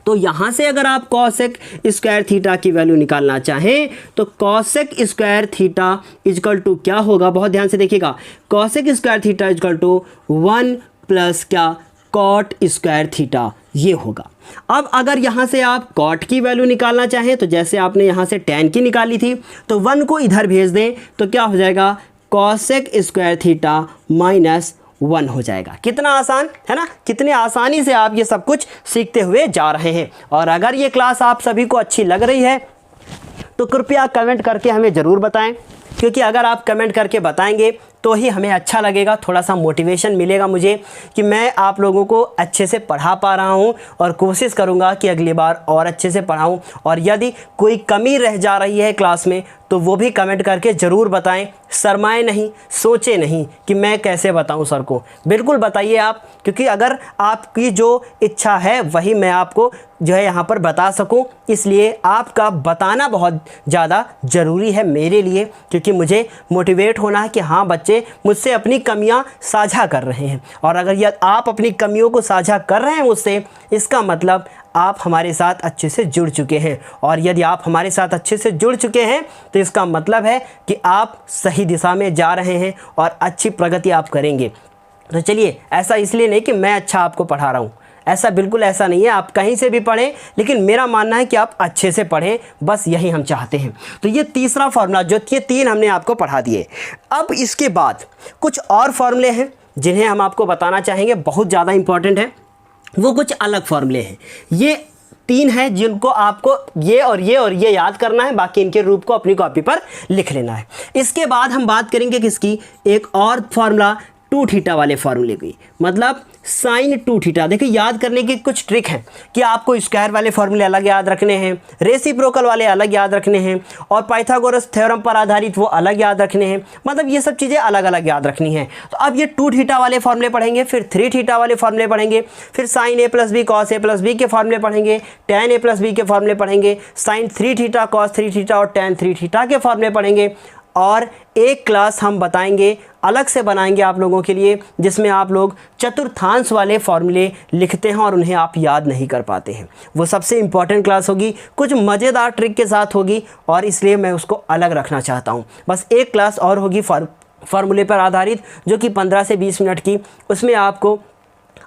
[SPEAKER 1] तो यहाँ से अगर आप कॉसेक स्क्वायर थीटा की वैल्यू निकालना चाहें तो cosec square theta equal to क्या होगा, बहुत ध्यान से देखिएगा, cosec square theta equal to 1 plus क्या, कॉट स्क्वायर थीटा, ये होगा। अब अगर यहाँ से आप कॉट की वैल्यू निकालना चाहें तो जैसे आपने यहाँ से टेन की निकाली थी तो 1 को इधर भेज दें तो क्या हो जाएगा, कॉसेक स्क्वायर थीटा माइनस 1 हो जाएगा। कितना आसान है ना, कितने आसानी से आप ये सब कुछ सीखते हुए जा रहे हैं। और अगर ये क्लास आप सभी को अच्छी लग रही है तो कृपया कमेंट करके हमें ज़रूर बताएं, क्योंकि अगर आप कमेंट करके बताएंगे तो ही हमें अच्छा लगेगा, थोड़ा सा मोटिवेशन मिलेगा मुझे कि मैं आप लोगों को अच्छे से पढ़ा पा रहा हूं, और कोशिश करूंगा कि अगली बार और अच्छे से पढ़ाऊं। और यदि कोई कमी रह जा रही है क्लास में तो वो भी कमेंट करके ज़रूर बताएं, शर्माएं नहीं, सोचे नहीं कि मैं कैसे बताऊं सर को, बिल्कुल बताइए आप, क्योंकि अगर आपकी जो इच्छा है वही मैं आपको जो है यहाँ पर बता सकूं, इसलिए आपका बताना बहुत ज़्यादा ज़रूरी है मेरे लिए, क्योंकि मुझे मोटिवेट होना है कि हाँ बच्चे मुझसे अपनी कमियां साझा कर रहे हैं। और अगर यदि आप अपनी कमियों को साझा कर रहे हैं मुझसे, इसका मतलब आप हमारे साथ अच्छे से जुड़ चुके हैं। और यदि आप हमारे साथ अच्छे से जुड़ चुके हैं तो इसका मतलब है कि आप सही दिशा में जा रहे हैं और अच्छी प्रगति आप करेंगे। तो चलिए, ऐसा इसलिए नहीं कि मैं अच्छा आपको पढ़ा रहा हूँ, ऐसा बिल्कुल ऐसा नहीं है, आप कहीं से भी पढ़ें, लेकिन मेरा मानना है कि आप अच्छे से पढ़ें, बस यही हम चाहते हैं। तो ये तीसरा फार्मूला, जो ये 3 हमने आपको पढ़ा दिए। अब इसके बाद कुछ और फार्मूले हैं जिन्हें हम आपको बताना चाहेंगे, बहुत ज़्यादा इंपॉर्टेंट है, वो कुछ अलग फार्मूले हैं। ये 3 हैं जिनको आपको ये और ये याद करना है, बाकी इनके रूप को अपनी कॉपी पर लिख लेना है। इसके बाद हम बात करेंगे किसकी, एक और फार्मूला 2 थीटा वाले फार्मूले की, मतलब साइन 2 थीटा। देखिए, याद करने की कुछ ट्रिक है कि आपको स्क्वायर वाले फार्मूले अलग याद रखने हैं, रेसिप्रोकल वाले अलग याद रखने हैं, और पाइथागोरस थ्योरम पर आधारित वो अलग याद रखने हैं, मतलब ये सब चीज़ें अलग अलग याद रखनी है। तो अब ये 2 थीटा वाले फार्मूले पढ़ेंगे, फिर 3 थीटा वाले फार्मूले पढ़ेंगे, फिर sine a plus B cos a plus B के फार्मूले पढ़ेंगे, टैन a प्लस बी के फार्मूले पढ़ेंगे, साइन 3 थीटा कॉस 3 थीटा और टैन 3 थीटा के फार्मूले पढ़ेंगे। और एक क्लास हम बताएंगे, अलग से बनाएंगे आप लोगों के लिए, जिसमें आप लोग चतुर्थांश वाले फॉर्मूले लिखते हैं और उन्हें आप याद नहीं कर पाते हैं। वो सबसे इम्पॉर्टेंट क्लास होगी, कुछ मज़ेदार ट्रिक के साथ होगी, और इसलिए मैं उसको अलग रखना चाहता हूँ। बस एक क्लास और होगी फार्मूले पर आधारित, जो कि 15 से 20 मिनट की, उसमें आपको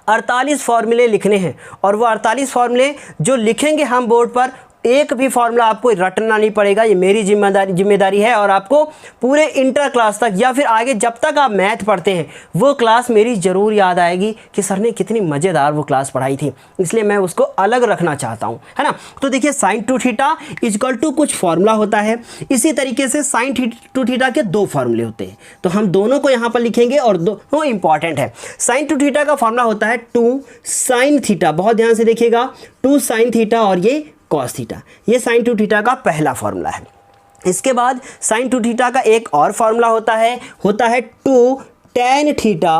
[SPEAKER 1] 48 फार्मूले लिखने हैं, और वो 48 फार्मूले जो लिखेंगे हम बोर्ड पर, एक भी फॉर्मूला आपको रटना नहीं पड़ेगा, ये मेरी जिम्मेदारी है। और आपको पूरे इंटर क्लास तक या फिर आगे जब तक आप मैथ पढ़ते हैं वो क्लास मेरी ज़रूर याद आएगी कि सर ने कितनी मज़ेदार वो क्लास पढ़ाई थी, इसलिए मैं उसको अलग रखना चाहता हूँ, है ना। तो देखिए sin 2 थीटा इक्वल टू कुछ फॉर्मूला होता है, इसी तरीके से sin 2 थीटा के दो फॉर्मूले होते हैं, तो हम दोनों को यहाँ पर लिखेंगे और दोनों इंपॉर्टेंट है। sin 2 थीटा का फॉर्मूला होता है 2 sin थीटा, बहुत ध्यान से देखिएगा, 2 sin थीटा और ये cos थीटा, ये sin 2 थीटा का पहला फॉर्मूला है। इसके बाद sin 2 थीटा का एक और फॉर्मूला होता है 2 tan theta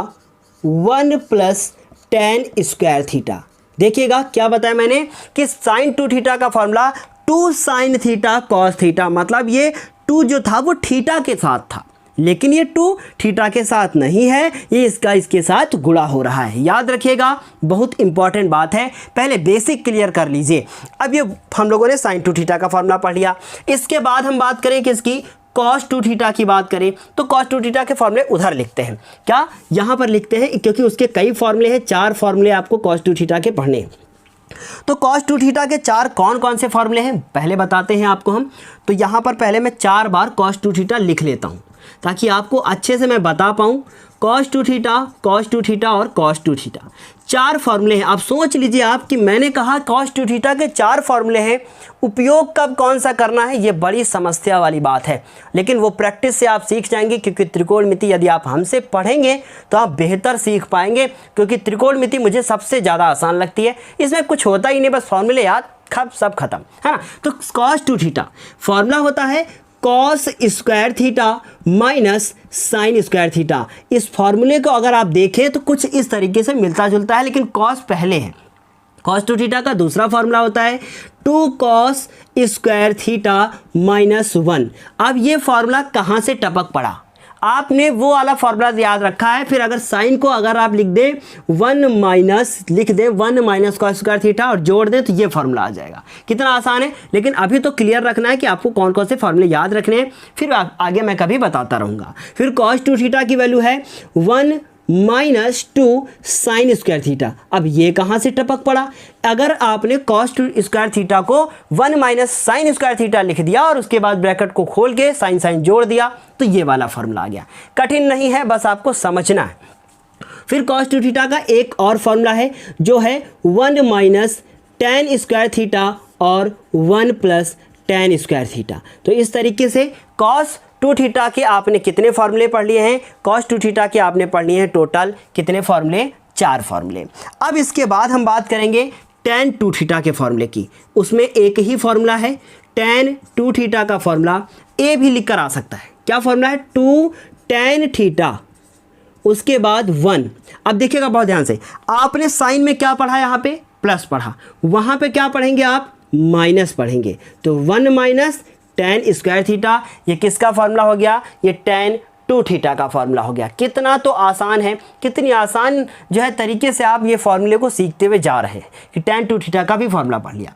[SPEAKER 1] 1 plus tan square theta. देखिएगा क्या बताया मैंने कि sin 2 थीटा का formula 2 sin theta cos theta, मतलब ये 2 जो था वो थीटा के साथ था, लेकिन ये 2 थीटा के साथ नहीं है, ये इसके साथ गुणा हो रहा है। याद रखिएगा, बहुत इंपॉर्टेंट बात है, पहले बेसिक क्लियर कर लीजिए। अब ये हम लोगों ने sin 2 थीटा का फॉर्मूला पढ़ लिया। इसके बाद हम बात करें किसकी, cos 2 थीटा की बात करें तो cos 2 थीटा के फॉर्मूले उधर लिखते हैं, क्या यहाँ पर लिखते हैं, क्योंकि उसके कई फॉर्मूले हैं, 4 फॉर्मूले आपको cos 2 थीटा के पढ़ने हैं। तो cos 2 थीटा के 4 कौन कौन से फॉर्मूले हैं पहले बताते हैं आपको हम। तो यहाँ पर पहले मैं 4 बार cos 2 थीटा लिख लेता हूँ ताकि आपको अच्छे से मैं बता पाऊँ। cos 2 थीटा और cos 2 थीटा 4 फॉर्मूले हैं। आप सोच लीजिए आप कि मैंने कहा cos 2 थीटा के 4 फॉर्मूले हैं, उपयोग कब कौन सा करना है ये बड़ी समस्या वाली बात है, लेकिन वो प्रैक्टिस से आप सीख जाएंगे, क्योंकि त्रिकोणमिति यदि आप हमसे पढ़ेंगे तो आप बेहतर सीख पाएंगे, क्योंकि त्रिकोणमिति मुझे सबसे ज़्यादा आसान लगती है, इसमें कुछ होता ही नहीं, बस फॉर्मूले याद सब खत्म, है ना। तो cos 2 थीटा फॉर्मूला होता है cos square theta minus sin square theta. इस फॉर्मूले को अगर आप देखें तो कुछ इस तरीके से मिलता जुलता है, लेकिन cos पहले है। cos 2 थीटा का दूसरा फॉर्मूला होता है 2 cos स्क्वायर थीटा माइनस 1। अब ये फॉर्मूला कहाँ से टपक पड़ा, आपने वो वाला फॉर्मूला याद रखा है, फिर अगर साइन को अगर आप लिख दें 1 माइनस cos स्क्वायर थीटा और जोड़ दें तो ये फॉर्मूला आ जाएगा। कितना आसान है, लेकिन अभी तो क्लियर रखना है कि आपको कौन कौन से फॉर्मूले याद रखने हैं, फिर आगे मैं कभी बताता रहूँगा। फिर cos 2 थीटा की वैल्यू है 1 माइनस 2 sin स्क्वायर थीटा। अब ये कहाँ से टपक पड़ा, अगर आपने cos 2 स्क्वायर थीटा को 1 माइनस sin स्क्वायर थीटा लिख दिया और उसके बाद ब्रैकेट को खोल के sin जोड़ दिया तो ये वाला फॉर्मूला आ गया। कठिन नहीं है, बस आपको समझना है। फिर cos 2 थीटा का एक और फॉर्मूला है जो है 1 माइनस tan स्क्वायर थीटा और 1 प्लस tan स्क्वायर थीटा। तो इस तरीके से cos 2 थीटा के आपने कितने फॉर्मूले पढ़ लिए हैं, cos 2 थीटा के आपने पढ़ लिए हैं टोटल कितने फॉर्मूले, 4 फॉर्मूले। अब इसके बाद हम बात करेंगे tan 2 थीटा के फॉर्मूले की, उसमें एक ही फॉर्मूला है tan 2 थीटा का फॉर्मूला ए भी लिख कर आ सकता है। क्या फॉर्मूला है, 2 tan थीटा उसके बाद 1। अब देखिएगा बहुत ध्यान से, आपने साइन में क्या पढ़ा, यहाँ पे प्लस पढ़ा, वहाँ पे क्या पढ़ेंगे आप, माइनस पढ़ेंगे। तो 1 माइनस tan स्क्वायर थीटा, ये किसका फॉर्मूला हो गया, ये tan 2 थीटा का फॉर्मूला हो गया। कितना तो आसान है, कितनी आसान जो है तरीके से आप ये फॉर्मूले को सीखते हुए जा रहे हैं कि tan 2 थीटा का भी फॉर्मूला पढ़ लिया।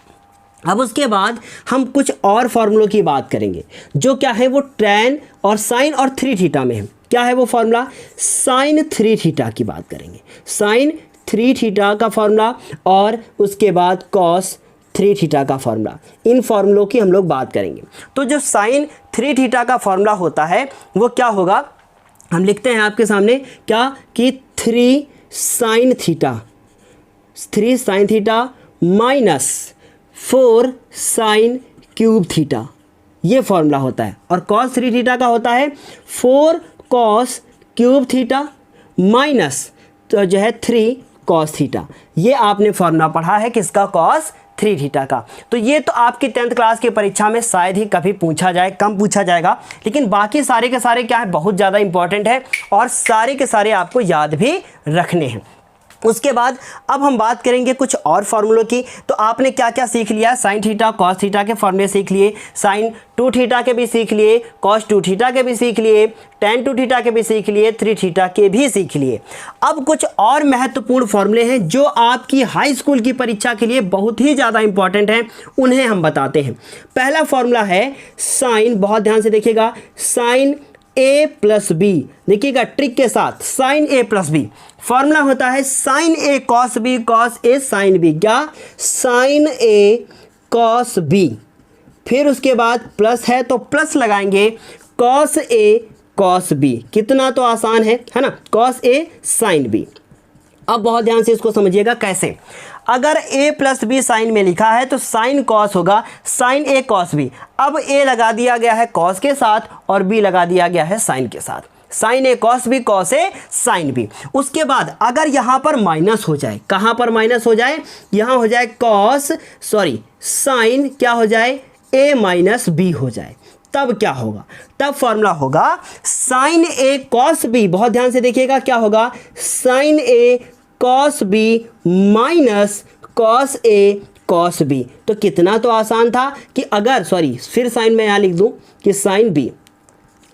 [SPEAKER 1] अब उसके बाद हम कुछ और फॉर्मूलों की बात करेंगे जो क्या है, वो tan और sin और 3 थीटा में है। क्या है वो फॉर्मूला, sin 3 थीटा की बात करेंगे, sin 3 थीटा का फॉर्मूला और उसके बाद cos 3 थीटा का फॉर्मूला, इन फॉर्मूलों की हम लोग बात करेंगे। तो जो sin 3 थीटा का फॉर्मूला होता है वो क्या होगा, हम लिखते हैं आपके सामने क्या कि 3 sin theta minus 4 sin cube theta, ये फॉर्मूला होता है। और cos 3 थीटा का होता है 4 cos क्यूब थीटा माइनस तो जो है 3 cos थीटा। ये आपने फॉर्मूला पढ़ा है किसका, cos 3 थीटा का। तो ये तो आपकी 10th क्लास की परीक्षा में शायद ही कभी पूछा जाए, कम पूछा जाएगा, लेकिन बाकी सारे के सारे क्या है, बहुत ज़्यादा इंपॉर्टेंट है और सारे के सारे आपको याद भी रखने हैं। उसके बाद अब हम बात करेंगे कुछ और फार्मूलों की। तो आपने क्या क्या सीख लिया, साइन थीटा कॉस थीटा के फॉर्मूले सीख लिए, साइन 2 थीटा के भी सीख लिए, कॉस 2 थीटा के भी सीख लिए, tan 2 थीटा के भी सीख लिए, 3 थीटा के भी सीख लिए। अब कुछ और महत्वपूर्ण फॉर्मूले हैं जो आपकी हाई स्कूल की परीक्षा के लिए बहुत ही ज़्यादा इंपॉर्टेंट हैं, उन्हें हम बताते हैं। पहला फॉर्मूला है साइन, बहुत ध्यान से देखिएगा, साइन a प्लस बी, देखिएगा ट्रिक के साथ, sine a plus B formula होता है sine a cos b cos a sine b। क्या, साइन a कॉस बी, फिर उसके बाद प्लस है तो प्लस लगाएंगे कॉस ए कॉस बी। कितना तो आसान है ना, कॉस ए साइन बी। अब बहुत ध्यान से इसको समझिएगा कैसे। अगर a प्लस बी साइन में लिखा है तो साइन कॉस होगा साइन ए कॉस बी। अब a लगा दिया गया है कॉस के साथ और b लगा दिया गया है साइन के साथ, sign A cos B cos A sine B. उसके बाद अगर यहाँ पर माइनस हो जाए, कहाँ पर माइनस हो जाए, यहाँ हो जाए साइन क्या हो जाए a माइनस बी हो जाए, तब क्या होगा, तब फॉर्मूला होगा साइन ए कॉस बी। बहुत ध्यान से देखिएगा क्या होगा, sign A cos B minus cos A cos B. तो कितना तो आसान था कि अगर फिर साइन में यहाँ लिख दूं कि साइन बी।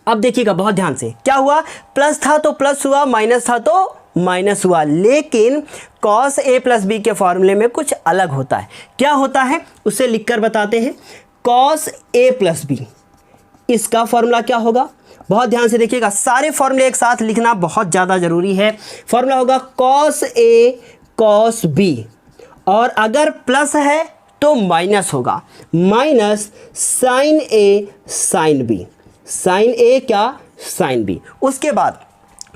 [SPEAKER 1] अब देखिएगा बहुत ध्यान से क्या हुआ, प्लस था तो प्लस हुआ, माइनस था तो माइनस हुआ, लेकिन कॉस ए प्लस बी के फॉर्मूले में कुछ अलग होता है। क्या होता है उसे लिखकर बताते हैं। कॉस ए प्लस बी, इसका फॉर्मूला क्या होगा, बहुत ध्यान से देखिएगा, सारे फॉर्मूले एक साथ लिखना बहुत ज़्यादा ज़रूरी है। फॉर्मूला होगा कॉस ए कॉस बी, और अगर प्लस है तो माइनस होगा, माइनस साइन ए साइन बी, साइन ए क्या साइन बी। उसके बाद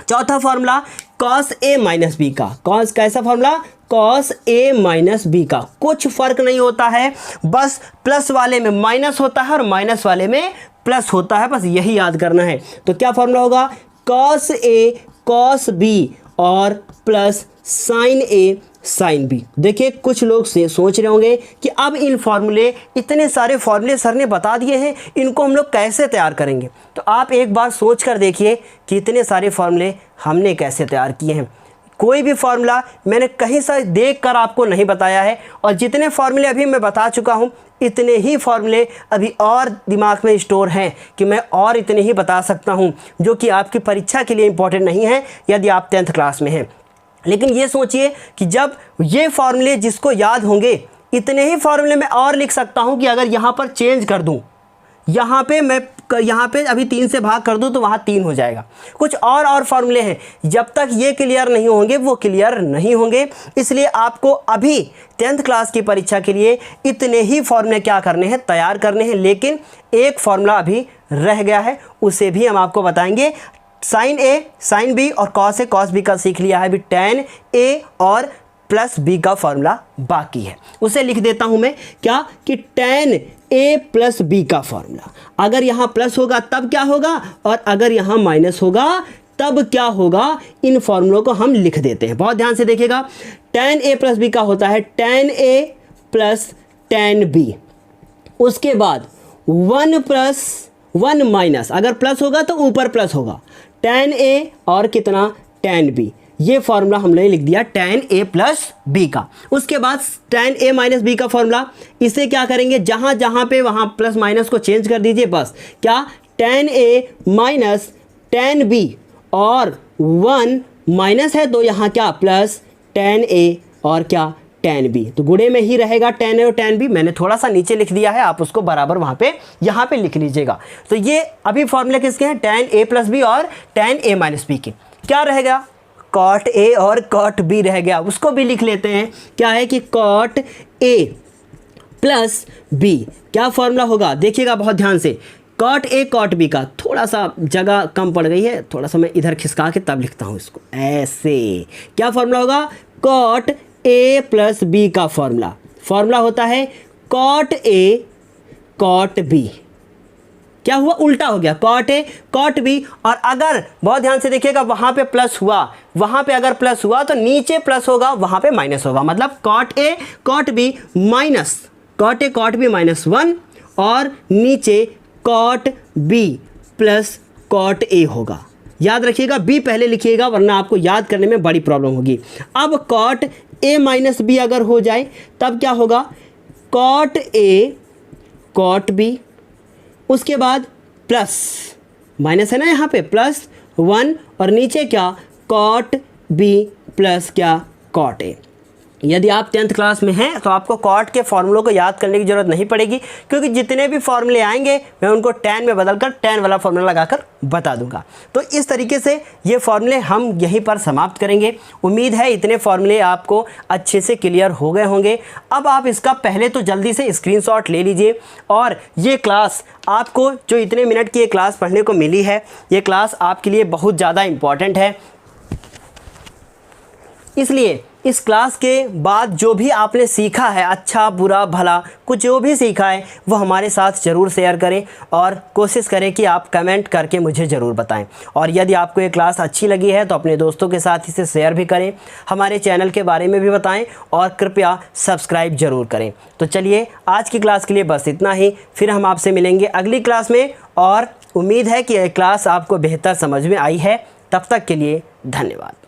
[SPEAKER 1] चौथा formula cos A minus B का, कॉस कैसा formula, cos A minus B का। कुछ फर्क नहीं होता है, बस प्लस वाले में माइनस होता है और माइनस वाले में प्लस होता है, बस यही याद करना है। तो क्या फॉर्मूला होगा, कॉस ए कॉस बी और प्लस साइन ए साइन बी। देखिए कुछ लोग से सोच रहे होंगे कि अब इन फॉर्मूले, इतने सारे फॉर्मूले सर ने बता दिए हैं, इनको हम लोग कैसे तैयार करेंगे। तो आप एक बार सोच कर देखिए कि इतने सारे फॉर्मूले हमने कैसे तैयार किए हैं। कोई भी फार्मूला मैंने कहीं से देख कर आपको नहीं बताया है, और जितने फार्मूले अभी मैं बता चुका हूँ इतने ही फार्मूले अभी और दिमाग में स्टोर हैं कि मैं और इतने ही बता सकता हूँ, जो कि आपकी परीक्षा के लिए इम्पोर्टेंट नहीं है यदि आप 10th क्लास में हैं। लेकिन ये सोचिए कि जब ये फार्मूले जिसको याद होंगे, इतने ही फार्मूले मैं और लिख सकता हूँ कि अगर यहाँ पर चेंज कर दूँ, यहाँ पे अभी 3 से भाग कर दूँ तो वहाँ 3 हो जाएगा। कुछ और फार्मूले हैं, जब तक ये क्लियर नहीं होंगे वो क्लियर नहीं होंगे। इसलिए आपको अभी 10th क्लास की परीक्षा के लिए इतने ही फार्मूले क्या करने हैं, तैयार करने हैं। लेकिन एक फार्मूला अभी रह गया है, उसे भी हम आपको बताएंगे। साइन ए साइन बी और कॉस ए कॉस बी का सीख लिया है, अभी tan ए और प्लस बी का फॉर्मूला बाकी है। उसे लिख देता हूं मैं क्या, कि tan ए प्लस बी का फॉर्मूला। अगर यहाँ प्लस होगा तब क्या होगा, और अगर यहाँ माइनस होगा तब क्या होगा, इन फॉर्मूलों को हम लिख देते हैं। बहुत ध्यान से देखिएगा, tan ए प्लस बी का होता है tan ए प्लस tan बी। उसके बाद 1 प्लस 1 माइनस, अगर प्लस होगा तो ऊपर प्लस होगा, tan ए और कितना tan बी। ये फॉर्मूला हमने लिख दिया tan ए प्लस बी का। उसके बाद tan ए माइनस बी का फॉर्मूला, इसे क्या करेंगे, जहाँ जहाँ पे वहाँ प्लस माइनस को चेंज कर दीजिए, बस क्या tan ए माइनस tan बी, और 1 माइनस है तो यहाँ क्या प्लस tan ए और क्या tan बी। तो गुणे में ही रहेगा tan ए और tan बी। मैंने थोड़ा सा नीचे लिख दिया है, आप उसको बराबर वहाँ पे यहाँ पे लिख लीजिएगा। तो ये अभी फॉर्मूले किसके हैं, tan ए प्लस बी और tan ए माइनस बी के। क्या रहेगा, कॉट ए और कॉट बी रह गया, उसको भी लिख लेते हैं। क्या है कि कॉट ए प्लस बी, क्या फॉर्मूला होगा, देखिएगा बहुत ध्यान से, कॉट ए कॉट बी का। थोड़ा सा जगह कम पड़ गई है, थोड़ा सा मैं इधर खिसका के तब लिखता हूँ इसको ऐसे। क्या फॉर्मूला होगा, कॉट ए प्लस बी का फॉर्मूला होता है कॉट ए कॉट बी। क्या हुआ, उल्टा हो गया, कॉट ए कॉट बी। और अगर बहुत ध्यान से देखिएगा वहाँ पे प्लस हुआ, वहाँ पे अगर प्लस हुआ तो नीचे प्लस होगा, वहाँ पे माइनस होगा। मतलब cot A cot B minus cot A cot B minus 1, और नीचे cot B plus cot A होगा। याद रखिएगा, बी पहले लिखिएगा वरना आपको याद करने में बड़ी प्रॉब्लम होगी। अब कॉट ए माइनस बी अगर हो जाए तब क्या होगा, कॉट ए कॉट बी, उसके बाद प्लस माइनस है ना यहाँ पे, प्लस 1, और नीचे क्या कॉट बी प्लस क्या कॉट ए। यदि आप 10th क्लास में हैं तो आपको कॉट के फॉर्मूलों को याद करने की ज़रूरत नहीं पड़ेगी, क्योंकि जितने भी फॉर्मूले आएंगे मैं उनको tan में बदलकर tan वाला फॉर्मूला लगाकर बता दूंगा। तो इस तरीके से ये फॉर्मूले हम यहीं पर समाप्त करेंगे। उम्मीद है इतने फॉर्मूले आपको अच्छे से क्लियर हो गए होंगे। अब आप इसका पहले तो जल्दी से स्क्रीनशॉट ले लीजिए, और ये क्लास आपको जो इतने मिनट की ये क्लास पढ़ने को मिली है, ये क्लास आपके लिए बहुत ज़्यादा इम्पॉर्टेंट है। इसलिए इस क्लास के बाद जो भी आपने सीखा है, अच्छा बुरा भला कुछ जो भी सीखा है, वो हमारे साथ ज़रूर शेयर करें और कोशिश करें कि आप कमेंट करके मुझे ज़रूर बताएं। और यदि आपको ये क्लास अच्छी लगी है तो अपने दोस्तों के साथ इसे शेयर भी करें, हमारे चैनल के बारे में भी बताएं और कृपया सब्सक्राइब ज़रूर करें। तो चलिए आज की क्लास के लिए बस इतना ही, फिर हम आपसे मिलेंगे अगली क्लास में, और उम्मीद है कि यह क्लास आपको बेहतर समझ में आई है। तब तक के लिए धन्यवाद।